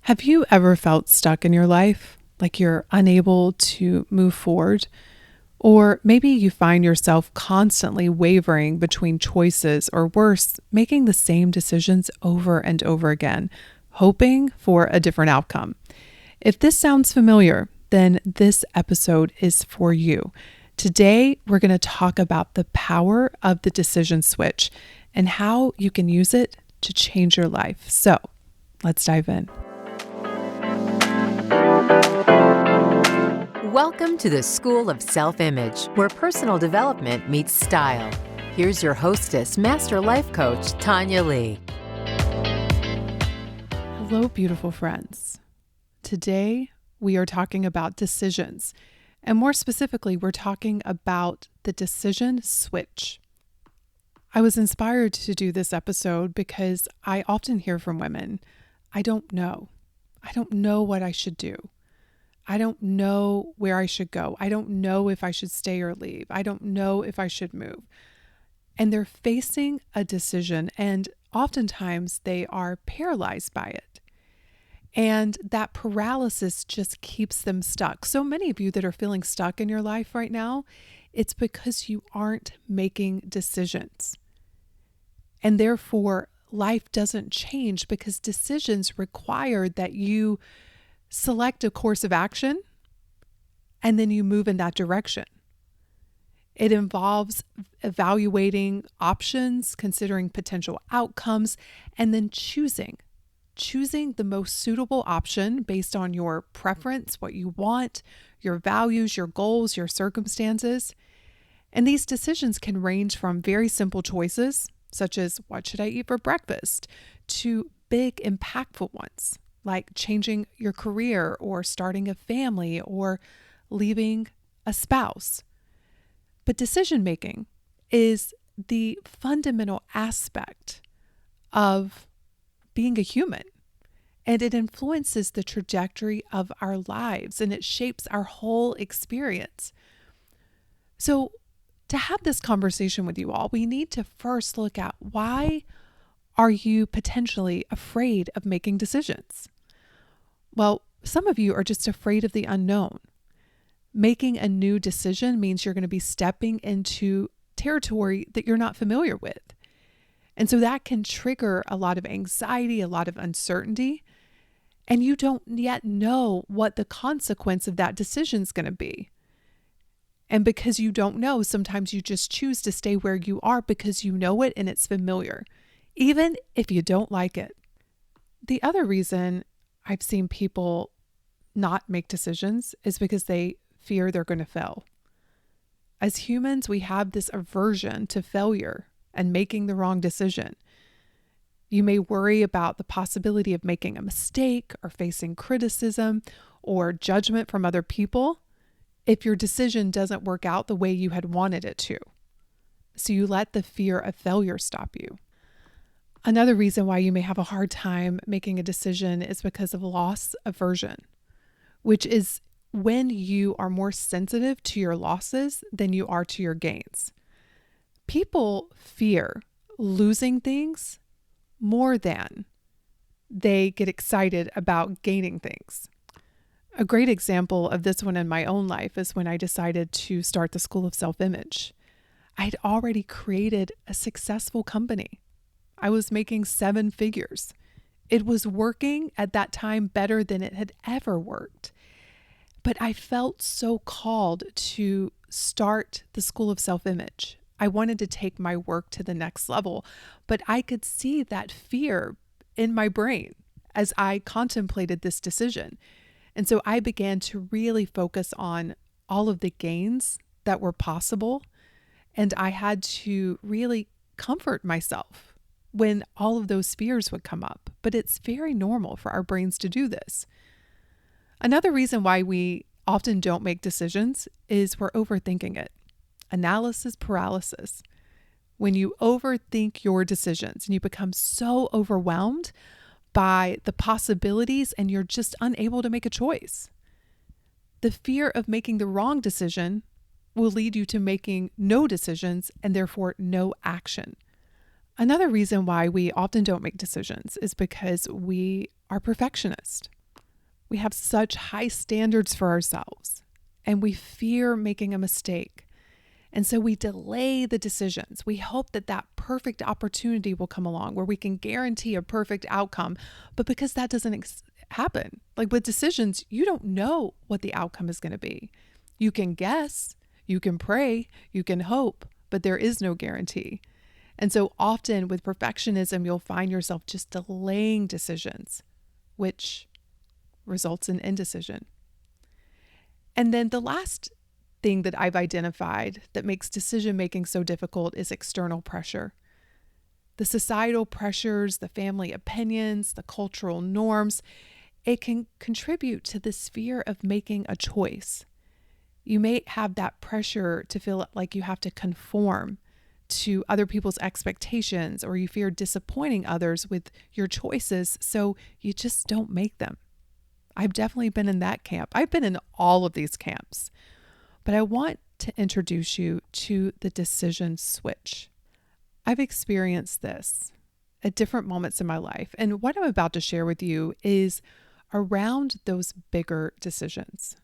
Have you ever felt stuck in your life, like you're unable to move forward? Or maybe you find yourself constantly wavering between choices, or worse, making the same decisions over and over again, hoping for a different outcome. If this sounds familiar, then this episode is for you. Today, we're going to talk about the power of the decision switch and how you can use it to change your life. So let's dive in. Welcome to the School of Self-Image, where personal development meets style. Here's your hostess, Master Life Coach, Tonya Leigh. Hello, beautiful friends. Today, we are talking about decisions. And more specifically, we're talking about the decision switch. I was inspired to do this episode because I often hear from women, I don't know. I don't know what I should do. I don't know where I should go. I don't know if I should stay or leave. I don't know if I should move. And they're facing a decision, and oftentimes they are paralyzed by it. And that paralysis just keeps them stuck. So many of you that are feeling stuck in your life right now, it's because you aren't making decisions. And therefore, life doesn't change because decisions require that you select a course of action and then you move in that direction. It involves evaluating options, considering potential outcomes, and then choosing the most suitable option based on your preference, what you want, your values, your goals, your circumstances. And these decisions can range from very simple choices, such as what should I eat for breakfast, to big, impactful ones, like changing your career or starting a family or leaving a spouse. But decision making is the fundamental aspect of being a human, and it influences the trajectory of our lives and it shapes our whole experience. So to have this conversation with you all, we need to first look at why are you potentially afraid of making decisions? Well, some of you are just afraid of the unknown. Making a new decision means you're going to be stepping into territory that you're not familiar with. And so that can trigger a lot of anxiety, a lot of uncertainty, and you don't yet know what the consequence of that decision is going to be. And because you don't know, sometimes you just choose to stay where you are because you know it and it's familiar, even if you don't like it. The other reason I've seen people not make decisions is because they fear they're going to fail. As humans, we have this aversion to failure and making the wrong decision. You may worry about the possibility of making a mistake or facing criticism or judgment from other people if your decision doesn't work out the way you had wanted it to. So you let the fear of failure stop you. Another reason why you may have a hard time making a decision is because of loss aversion, which is when you are more sensitive to your losses than you are to your gains. People fear losing things more than they get excited about gaining things. A great example of this one in my own life is when I decided to start the School of Self-Image. I'd already created a successful company. I was making 7 figures. It was working at that time better than it had ever worked. But I felt so called to start the School of Self-Image. I wanted to take my work to the next level, but I could see that fear in my brain as I contemplated this decision. And so I began to really focus on all of the gains that were possible. And I had to really comfort myself when all of those fears would come up. But it's very normal for our brains to do this. Another reason why we often don't make decisions is we're overthinking it. Analysis paralysis. When you overthink your decisions and you become so overwhelmed by the possibilities and you're just unable to make a choice. The fear of making the wrong decision will lead you to making no decisions and therefore no action. Another reason why we often don't make decisions is because we are perfectionists. We have such high standards for ourselves, and we fear making a mistake. And so we delay the decisions. We hope that that perfect opportunity will come along where we can guarantee a perfect outcome. But because that doesn't happen, like with decisions, you don't know what the outcome is going to be. You can guess, you can pray, you can hope, but there is no guarantee. And so often with perfectionism, you'll find yourself just delaying decisions, which results in indecision. And then the last thing that I've identified that makes decision making so difficult is external pressure. The societal pressures, the family opinions, the cultural norms, it can contribute to this fear of making a choice. You may have that pressure to feel like you have to conform to other people's expectations, or you fear disappointing others with your choices, so you just don't make them. I've definitely been in that camp. I've been in all of these camps. But I want to introduce you to the decision switch. I've experienced this at different moments in my life. And what I'm about to share with you is around those bigger decisions.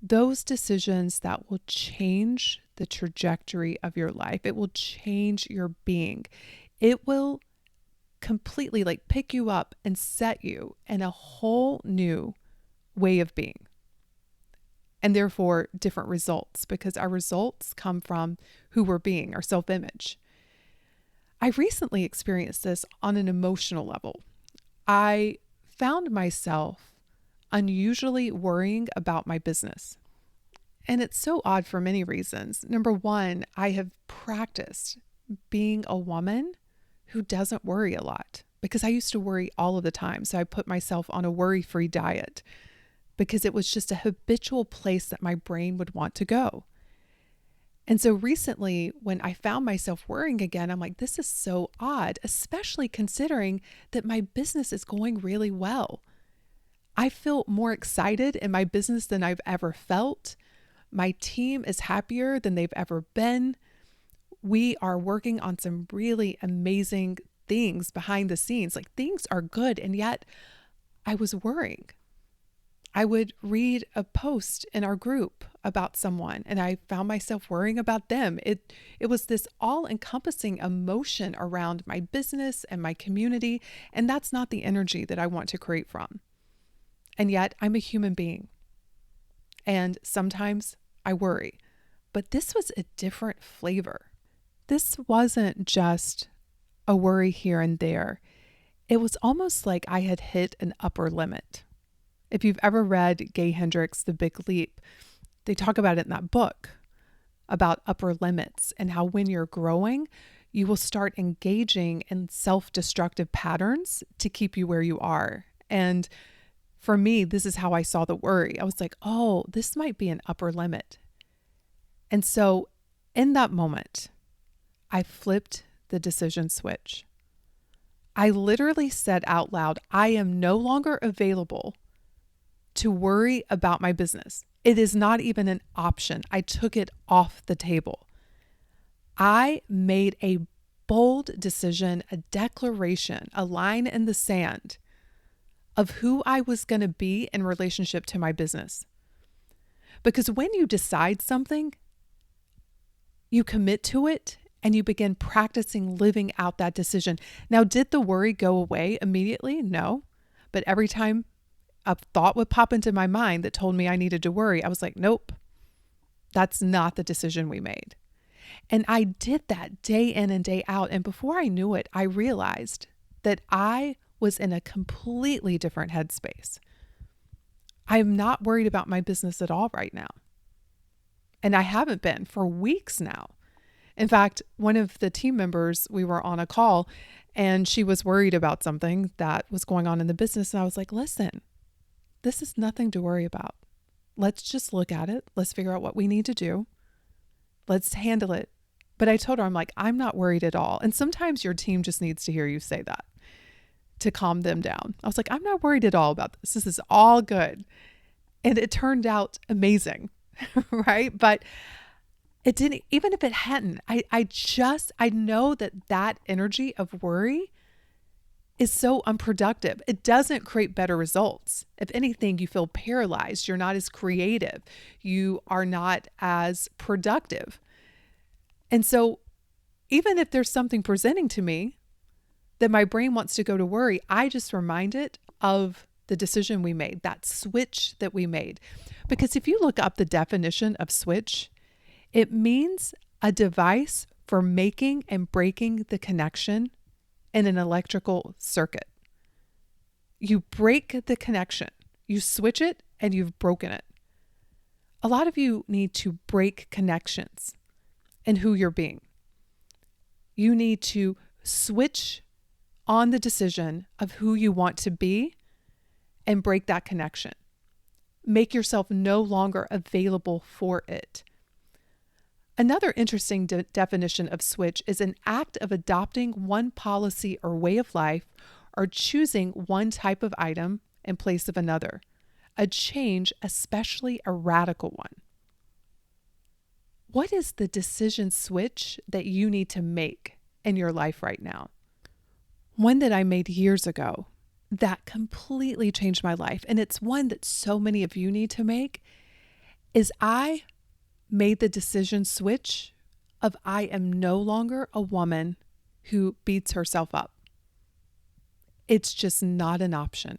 Those decisions that will change the trajectory of your life. It will change your being. It will completely pick you up and set you in a whole new way of being. And therefore different results, because our results come from who we're being, our self-image. I recently experienced this on an emotional level. I found myself unusually worrying about my business. And it's so odd for many reasons. Number one, I have practiced being a woman who doesn't worry a lot, because I used to worry all of the time. So I put myself on a worry-free diet, because it was just a habitual place that my brain would want to go. And so recently, when I found myself worrying again, I'm like, this is so odd, especially considering that my business is going really well. I feel more excited in my business than I've ever felt. My team is happier than they've ever been. We are working on some really amazing things behind the scenes. Things are good, and yet I was worrying. I would read a post in our group about someone, and I found myself worrying about them. It was this all-encompassing emotion around my business and my community, and that's not the energy that I want to create from. And yet I'm a human being, and sometimes I worry. But this was a different flavor. This wasn't just a worry here and there. It was almost like I had hit an upper limit. If you've ever read Gay Hendricks' The Big Leap, they talk about it in that book about upper limits and how when you're growing, you will start engaging in self-destructive patterns to keep you where you are. And for me, this is how I saw the worry. I was like, oh, this might be an upper limit. And so in that moment, I flipped the decision switch. I literally said out loud, I am no longer available to worry about my business. It is not even an option. I took it off the table. I made a bold decision, a declaration, a line in the sand of who I was going to be in relationship to my business. Because when you decide something, you commit to it and you begin practicing living out that decision. Now, did the worry go away immediately? No. But every time a thought would pop into my mind that told me I needed to worry, I was like, nope, that's not the decision we made. And I did that day in and day out. And before I knew it, I realized that I was in a completely different headspace. I am not worried about my business at all right now. And I haven't been for weeks now. In fact, one of the team members, we were on a call and she was worried about something that was going on in the business. And I was like, listen, this is nothing to worry about. Let's just look at it. Let's figure out what we need to do. Let's handle it. But I told her, I'm not worried at all. And sometimes your team just needs to hear you say that to calm them down. I was like, I'm not worried at all about this. This is all good. And it turned out amazing, right? But it didn't, even if it hadn't, I know that energy of worry is so unproductive. It doesn't create better results. If anything, you feel paralyzed. You're not as creative. You are not as productive. And so even if there's something presenting to me that my brain wants to go to worry, I just remind it of the decision we made, that switch that we made. Because if you look up the definition of switch, it means a device for making and breaking the connection in an electrical circuit. You break the connection, you switch it, and you've broken it. A lot of you need to break connections in who you're being. You need to switch on the decision of who you want to be and break that connection. Make yourself no longer available for it. Another interesting definition of switch is an act of adopting one policy or way of life or choosing one type of item in place of another. A change, especially a radical one. What is the decision switch that you need to make in your life right now? One that I made years ago that completely changed my life, and it's one that so many of you need to make, is I made the decision switch of I am no longer a woman who beats herself up. It's just not an option.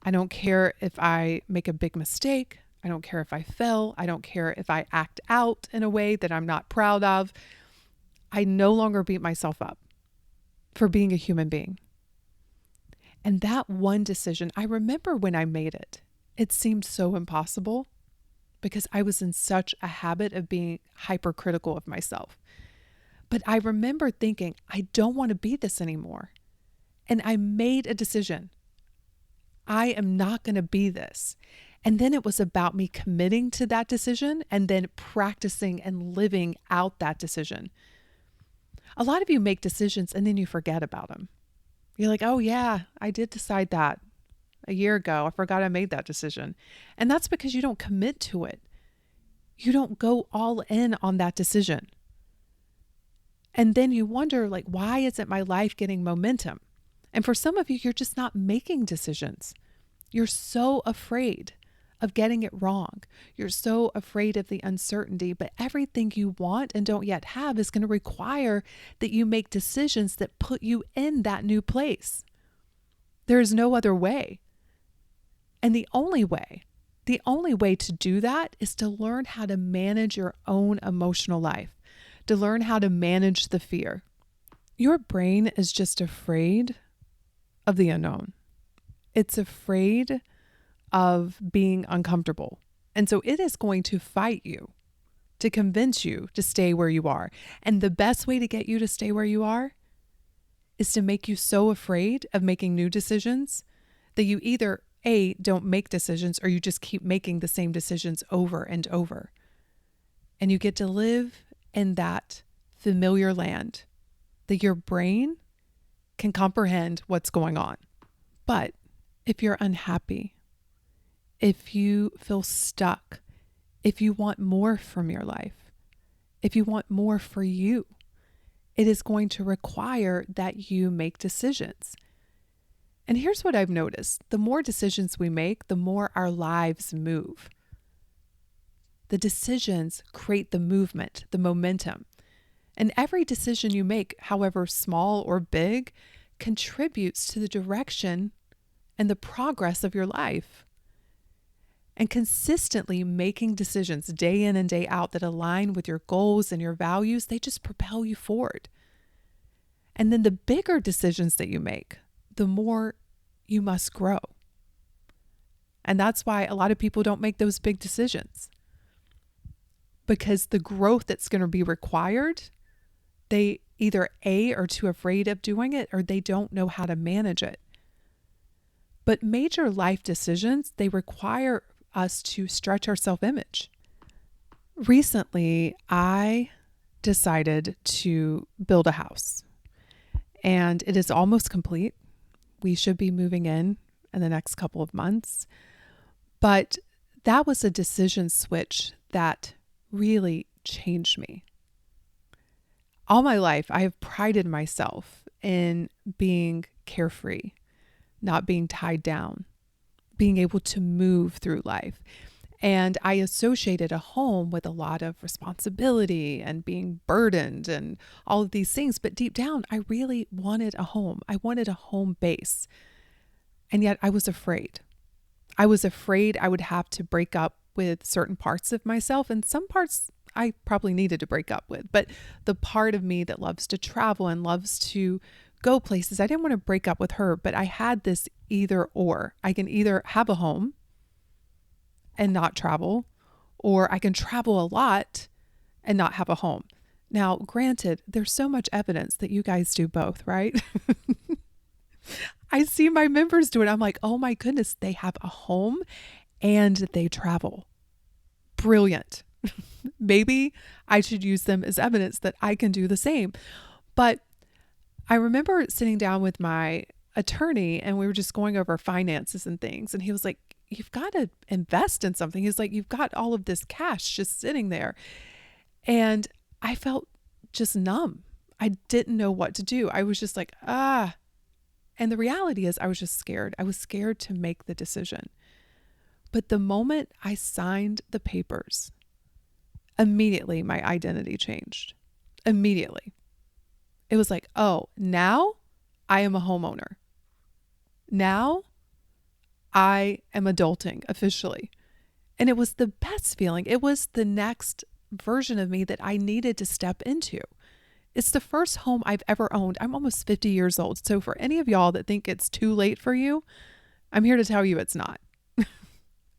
I don't care if I make a big mistake. I don't care if I fail. I don't care if I act out in a way that I'm not proud of. I no longer beat myself up for being a human being. And that one decision, I remember when I made it, it seemed so impossible because I was in such a habit of being hypercritical of myself. But I remember thinking, I don't want to be this anymore. And I made a decision. I am not going to be this. And then it was about me committing to that decision and then practicing and living out that decision. A lot of you make decisions and then you forget about them. You're like, oh yeah, I did decide that a year ago. I forgot I made that decision. And that's because you don't commit to it. You don't go all in on that decision. And then you wonder, like, why isn't my life getting momentum? And for some of you, you're just not making decisions. You're so afraid of getting it wrong. You're so afraid of the uncertainty, but everything you want and don't yet have is going to require that you make decisions that put you in that new place. There is no other way. And the only way to do that is to learn how to manage your own emotional life, to learn how to manage the fear. Your brain is just afraid of the unknown. It's afraid of being uncomfortable. And so it is going to fight you to convince you to stay where you are. And the best way to get you to stay where you are is to make you so afraid of making new decisions that you either A, don't make decisions, or you just keep making the same decisions over and over. And you get to live in that familiar land that your brain can comprehend what's going on. But if you're unhappy, if you feel stuck, if you want more from your life, if you want more for you, it is going to require that you make decisions. And here's what I've noticed. The more decisions we make, the more our lives move. The decisions create the movement, the momentum. And every decision you make, however small or big, contributes to the direction and the progress of your life. And consistently making decisions day in and day out that align with your goals and your values, they just propel you forward. And then the bigger decisions that you make, the more you must grow. And that's why a lot of people don't make those big decisions. Because the growth that's going to be required, they either A, are too afraid of doing it, or they don't know how to manage it. But major life decisions, they require us to stretch our self-image. Recently, I decided to build a house, and it is almost complete. We should be moving in the next couple of months. But that was a decision switch that really changed me. All my life, I have prided myself in being carefree, not being tied down, being able to move through life. And I associated a home with a lot of responsibility and being burdened and all of these things. But deep down, I really wanted a home. I wanted a home base. And yet I was afraid. I was afraid I would have to break up with certain parts of myself, and some parts I probably needed to break up with. But the part of me that loves to travel and loves to go places, I didn't want to break up with her, but I had this either or. I can either have a home and not travel, or I can travel a lot and not have a home. Now, granted, there's so much evidence that you guys do both, right? I see my members do it. I'm like, oh my goodness, they have a home and they travel. Brilliant. Maybe I should use them as evidence that I can do the same. But I remember sitting down with my attorney and we were just going over finances and things. And he was like, you've got to invest in something. He's like, you've got all of this cash just sitting there. And I felt just numb. I didn't know what to do. I was just like, ah. And the reality is I was just scared. I was scared to make the decision. But the moment I signed the papers, immediately my identity changed. Immediately. It was like, oh, now I am a homeowner. Now I am adulting officially. And it was the best feeling. It was the next version of me that I needed to step into. It's the first home I've ever owned. I'm almost 50 years old. So for any of y'all that think it's too late for you, I'm here to tell you it's not.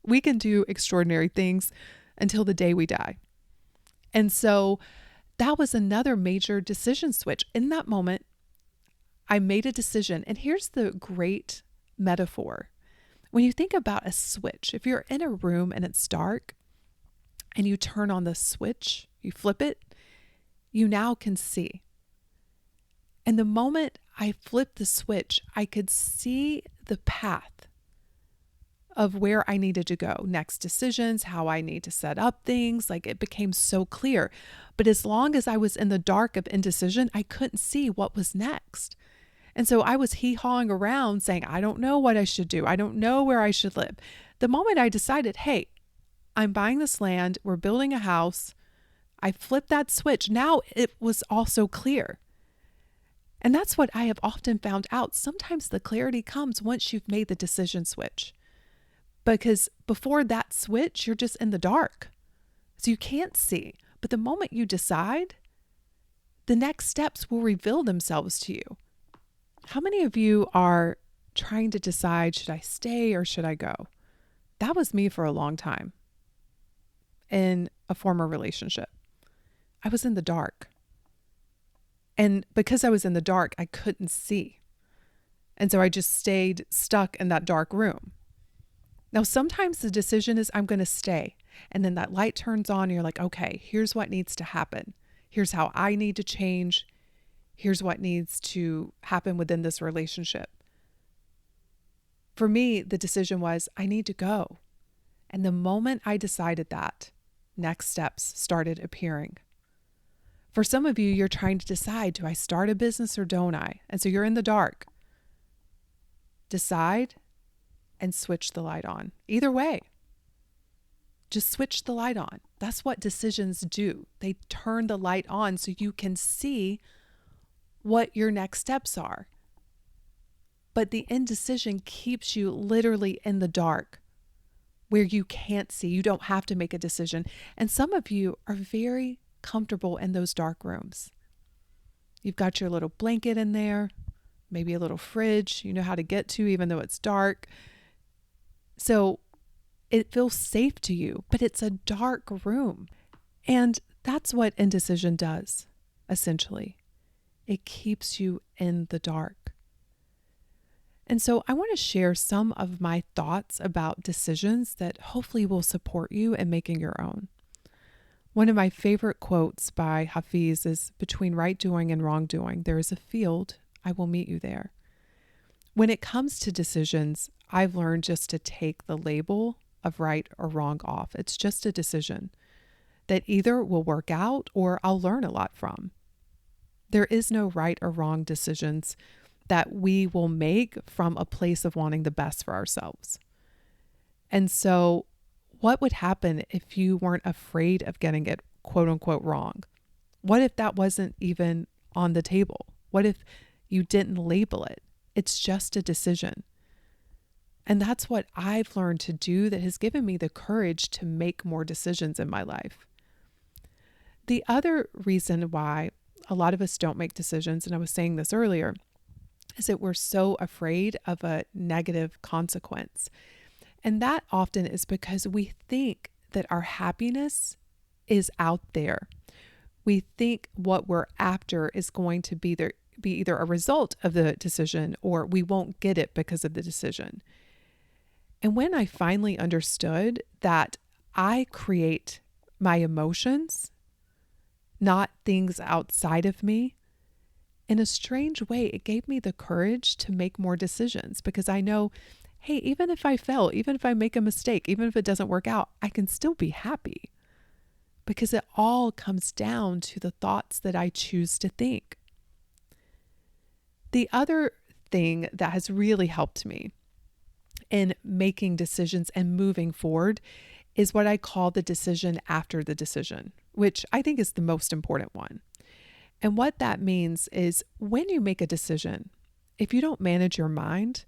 We can do extraordinary things until the day we die. And so that was another major decision switch. In that moment, I made a decision. And here's the great metaphor. When you think about a switch, if you're in a room and it's dark and you turn on the switch, you flip it, you now can see. And the moment I flipped the switch, I could see the path of where I needed to go, next decisions, how I need to set up things. Like it became so clear. But as long as I was in the dark of indecision, I couldn't see what was next. And so I was hee-hawing around saying, I don't know what I should do. I don't know where I should live. The moment I decided, hey, I'm buying this land, we're building a house, I flipped that switch. Now it was also clear. And that's what I have often found out. Sometimes the clarity comes once you've made the decision switch. Because before that switch, you're just in the dark. So you can't see. But the moment you decide, the next steps will reveal themselves to you. How many of you are trying to decide, should I stay or should I go? That was me for a long time in a former relationship. I was in the dark. And because I was in the dark, I couldn't see. And so I just stayed stuck in that dark room. Now, sometimes the decision is I'm going to stay. And then that light turns on and you're like, okay, here's what needs to happen. Here's how I need to change. Here's what needs to happen within this relationship. For me, the decision was I need to go. And the moment I decided that, next steps started appearing. For some of you, you're trying to decide, do I start a business or don't I? And so you're in the dark. Decide and switch the light on. Either way, just switch the light on. That's what decisions do. They turn the light on so you can see what your next steps are. But the indecision keeps you literally in the dark where you can't see. You don't have to make a decision. And some of you are very comfortable in those dark rooms. You've got your little blanket in there, maybe a little fridge you know how to get to even though it's dark. So it feels safe to you, but it's a dark room. And that's what indecision does, essentially. It keeps you in the dark. And so I want to share some of my thoughts about decisions that hopefully will support you in making your own. One of my favorite quotes by Hafiz is, between right doing and wrongdoing, there is a field, I will meet you there. When it comes to decisions, I've learned just to take the label of right or wrong off. It's just a decision that either will work out or I'll learn a lot from. There is no right or wrong decisions. that we will make from a place of wanting the best for ourselves. And so what would happen if you weren't afraid of getting it quote unquote wrong? What if that wasn't even on the table? What if you didn't label it? It's just a decision. And that's what I've learned to do that has given me the courage to make more decisions in my life. The other reason why a lot of us don't make decisions, and I was saying this earlier, is that we're so afraid of a negative consequence. And that often is because we think that our happiness is out there. We think what we're after is going to be either a result of the decision or we won't get it because of the decision. And when I finally understood that I create my emotions, not things outside of me, in a strange way, it gave me the courage to make more decisions because I know, hey, even if I fail, even if I make a mistake, even if it doesn't work out, I can still be happy because it all comes down to the thoughts that I choose to think. The other thing that has really helped me in making decisions and moving forward is what I call the decision after the decision, which I think is the most important one. And what that means is when you make a decision, if you don't manage your mind,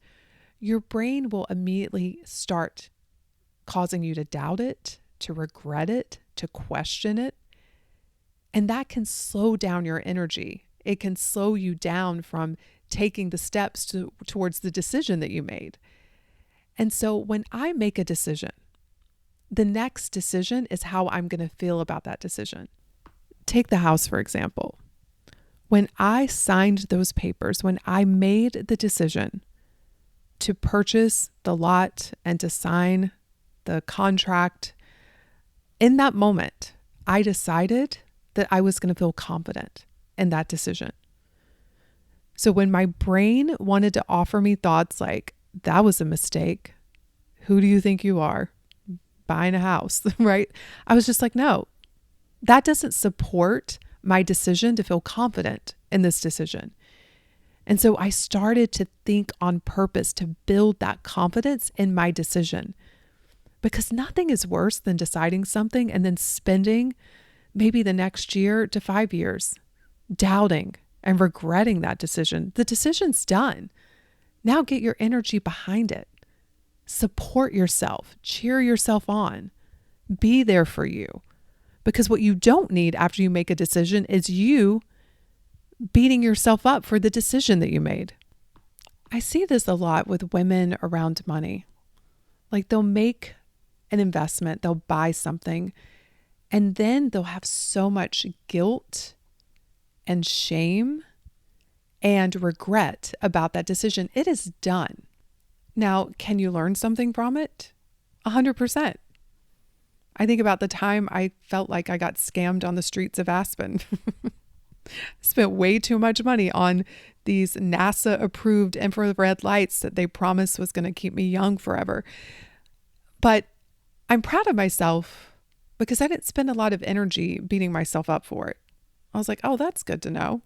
your brain will immediately start causing you to doubt it, to regret it, to question it. And that can slow down your energy. It can slow you down from taking the steps towards the decision that you made. And so when I make a decision, the next decision is how I'm going to feel about that decision. Take the house, for example. When I signed those papers, when I made the decision to purchase the lot and to sign the contract, in that moment, I decided that I was going to feel confident in that decision. So when my brain wanted to offer me thoughts like, that was a mistake, who do you think you are? Buying a house, right? I was just like, no, that doesn't support my decision to feel confident in this decision. And so I started to think on purpose to build that confidence in my decision, because nothing is worse than deciding something and then spending maybe the next year to 5 years doubting and regretting that decision. The decision's done. Now get your energy behind it. Support yourself, cheer yourself on, be there for you. Because what you don't need after you make a decision is you beating yourself up for the decision that you made. I see this a lot with women around money. Like they'll make an investment, they'll buy something, and then they'll have so much guilt and shame and regret about that decision. It is done. Now, can you learn something from it? 100%. I think about the time I felt like I got scammed on the streets of Aspen. Spent way too much money on these NASA approved infrared lights that they promised was going to keep me young forever. But I'm proud of myself because I didn't spend a lot of energy beating myself up for it. I was like, oh, that's good to know.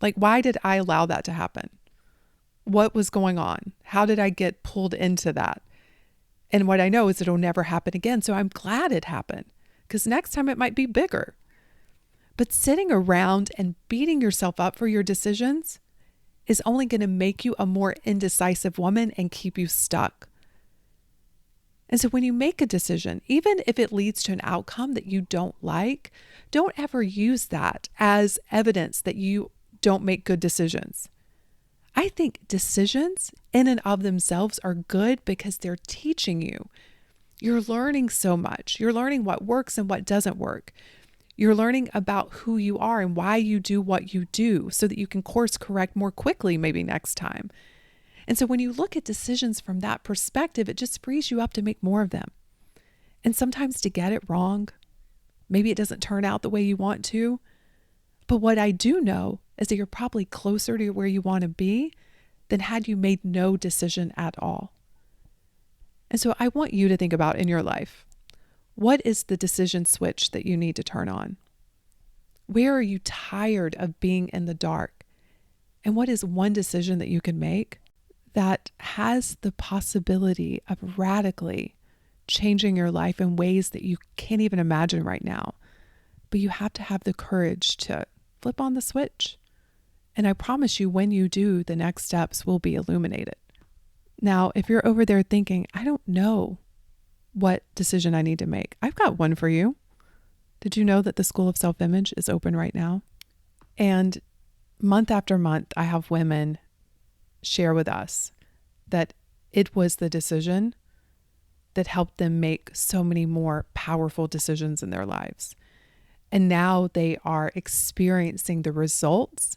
Like, why did I allow that to happen? What was going on? How did I get pulled into that? And what I know is it'll never happen again. So I'm glad it happened because next time it might be bigger. But sitting around and beating yourself up for your decisions is only going to make you a more indecisive woman and keep you stuck. And so when you make a decision, even if it leads to an outcome that you don't like, don't ever use that as evidence that you don't make good decisions. I think decisions in and of themselves are good because they're teaching you. You're learning so much. You're learning what works and what doesn't work. You're learning about who you are and why you do what you do so that you can course correct more quickly maybe next time. And so when you look at decisions from that perspective, it just frees you up to make more of them. And sometimes to get it wrong, maybe it doesn't turn out the way you want to. But what I do know is that you're probably closer to where you want to be than had you made no decision at all. And so I want you to think about in your life, what is the decision switch that you need to turn on? Where are you tired of being in the dark? And what is one decision that you can make that has the possibility of radically changing your life in ways that you can't even imagine right now? But you have to have the courage to flip on the switch. And I promise you, when you do, the next steps will be illuminated. Now, if you're over there thinking, I don't know what decision I need to make, I've got one for you. Did you know that the School of Self-Image is open right now? And month after month, I have women share with us that it was the decision that helped them make so many more powerful decisions in their lives. And now they are experiencing the results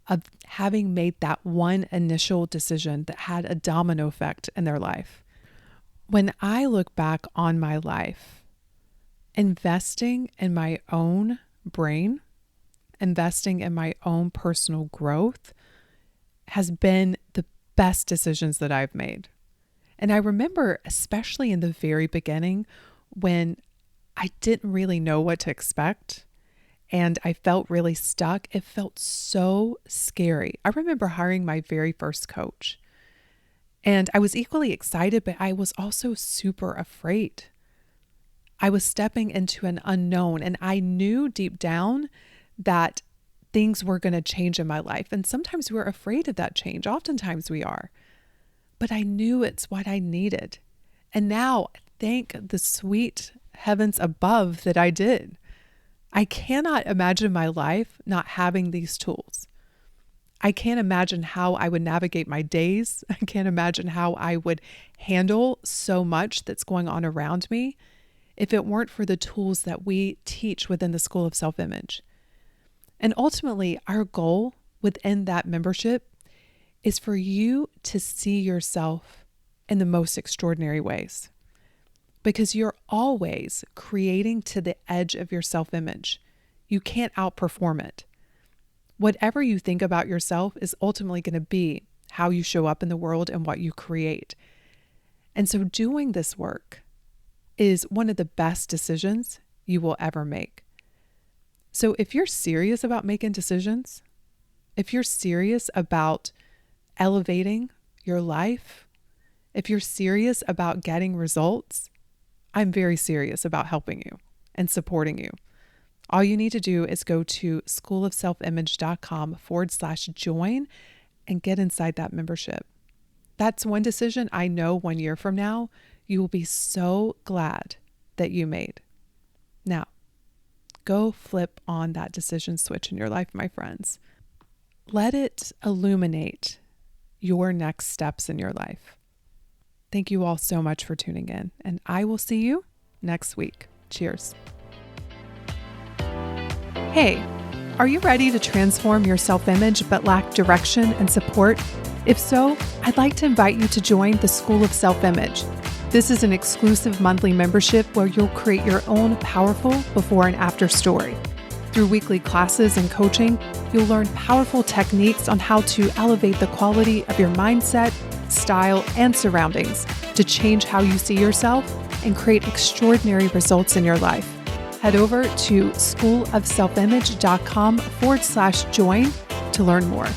of having made that one initial decision that had a domino effect in their life. When I look back on my life, investing in my own brain, investing in my own personal growth has been the best decisions that I've made. And I remember, especially in the very beginning, when I didn't really know what to expect and I felt really stuck. It felt so scary. I remember hiring my very first coach, and I was equally excited, but I was also super afraid. I was stepping into an unknown, and I knew deep down that things were going to change in my life. And sometimes we're afraid of that change. Oftentimes we are. But I knew it's what I needed. And now, thank the sweet heavens above that I did. I cannot imagine my life not having these tools. I can't imagine how I would navigate my days. I can't imagine how I would handle so much that's going on around me if it weren't for the tools that we teach within the School of Self-Image. And ultimately, our goal within that membership is for you to see yourself in the most extraordinary ways, because you're always creating to the edge of your self-image. You can't outperform it. Whatever you think about yourself is ultimately going to be how you show up in the world and what you create. And so doing this work is one of the best decisions you will ever make. So if you're serious about making decisions, if you're serious about elevating your life, if you're serious about getting results, I'm very serious about helping you and supporting you. All you need to do is go to schoolofselfimage.com/join and get inside that membership. That's one decision I know 1 year from now, you will be so glad that you made. Now, go flip on that decision switch in your life, my friends. Let it illuminate your next steps in your life. Thank you all so much for tuning in, and I will see you next week. Cheers. Hey, are you ready to transform your self-image but lack direction and support? If so, I'd like to invite you to join the School of Self-Image. This is an exclusive monthly membership where you'll create your own powerful before and after story. Through weekly classes and coaching, you'll learn powerful techniques on how to elevate the quality of your mindset, style, and surroundings to change how you see yourself and create extraordinary results in your life. Head over to schoolofselfimage.com/join to learn more.